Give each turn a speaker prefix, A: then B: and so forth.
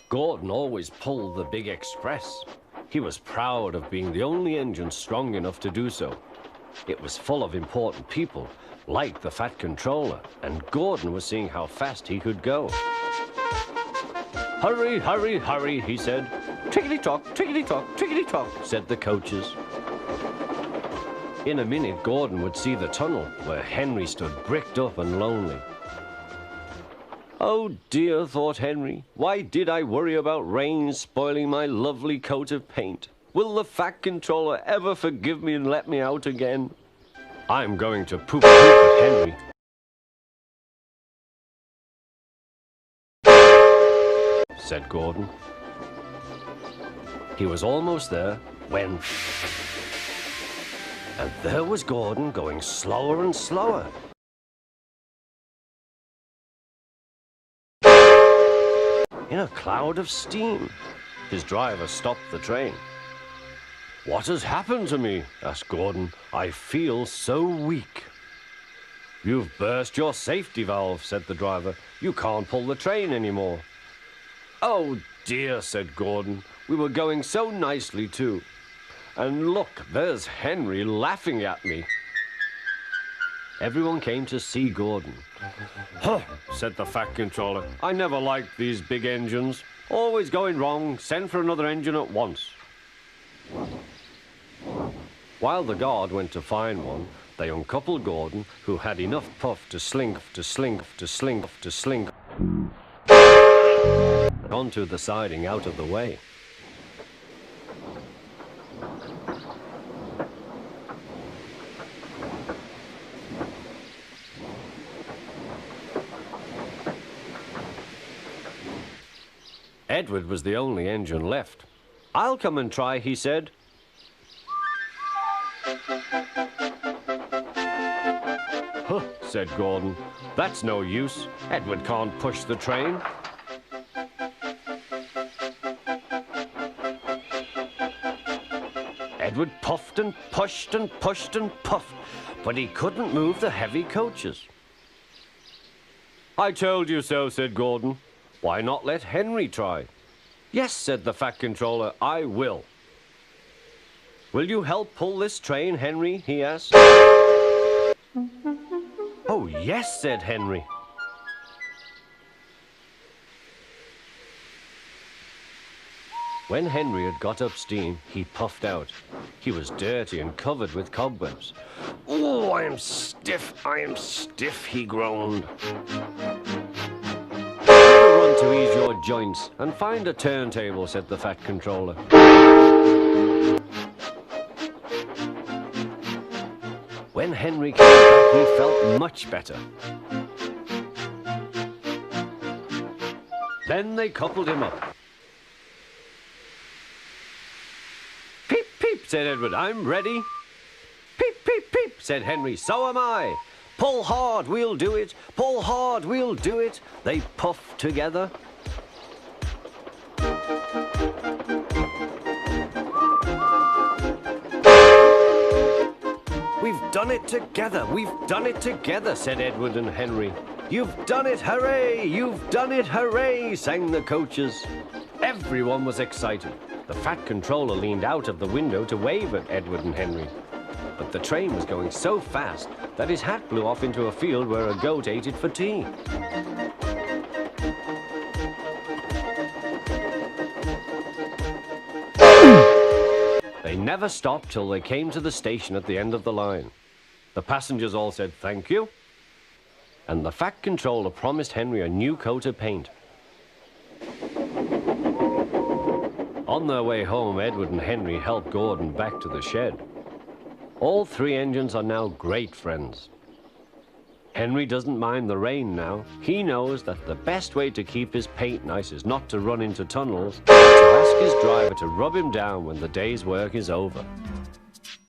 A: Gordon always pulled the big express. He was proud of being the only engine strong enough to do so. It was full of important people, like the Fat Controller, and Gordon was seeing how fast he could go. "Hurry, hurry, hurry," he said. "Tickety-tock, tickety-tock, tickety-tock," said the coaches. In a minute, Gordon would see the tunnel where Henry stood bricked up and lonely. "Oh dear," thought Henry, "why did I worry about rain spoiling my lovely coat of paint? Will the Fat Controller ever forgive me and let me out again? I'm going to poop at Henry." Said Gordon. He was almost there when... And there was Gordon going slower and slower. In a cloud of steam. His driver stopped the train. "What has happened to me?" asked Gordon. "I feel so weak." "You've burst your safety valve," said the driver. "You can't pull the train anymore." "Oh dear," said Gordon. "We were going so nicely too. And look, there's Henry laughing at me." Everyone came to see Gordon. "Huh," said the Fat Controller. "I never liked these big engines. Always going wrong. Send for another engine at once." While the guard went to find one, they uncoupled Gordon, who had enough puff to slink onto the siding out of the way. Edward was the only engine left. "I'll come and try," he said. "Huh," said Gordon. "That's no use. Edward can't push the train." Edward puffed and pushed and pushed and puffed, but he couldn't move the heavy coaches. "I told you so," said Gordon. "Why not let Henry try?" "Yes," said the Fat Controller, "I will." "Will you help pull this train, Henry?" he asked. "Oh, yes," said Henry. When Henry had got up steam, he puffed out. He was dirty and covered with cobwebs. "Oh, I am stiff," he groaned. "Run to ease your joints and find a turntable," said the Fat Controller. When Henry came back, he felt much better. Then they coupled him up. "Peep, peep," said Edward, "I'm ready." "Peep, peep, peep," said Henry, "so am I." "Pull hard, we'll do it. Pull hard, we'll do it." They puffed together. "We've done it together. We've done it together," said Edward and Henry. "You've done it, hooray! You've done it, hooray!" sang the coaches. Everyone was excited. The Fat Controller leaned out of the window to wave at Edward and Henry. But the train was going so fast that his hat blew off into a field where a goat ate it for tea. They never stopped till they came to the station at the end of the line. The passengers all said thank you, and the Fat Controller promised Henry a new coat of paint. On their way home, Edward and Henry helped Gordon back to the shed. All three engines are now great friends. Henry doesn't mind the rain now. He knows that the best way to keep his paint nice is not to run into tunnels, but to ask his driver to rub him down when the day's work is over.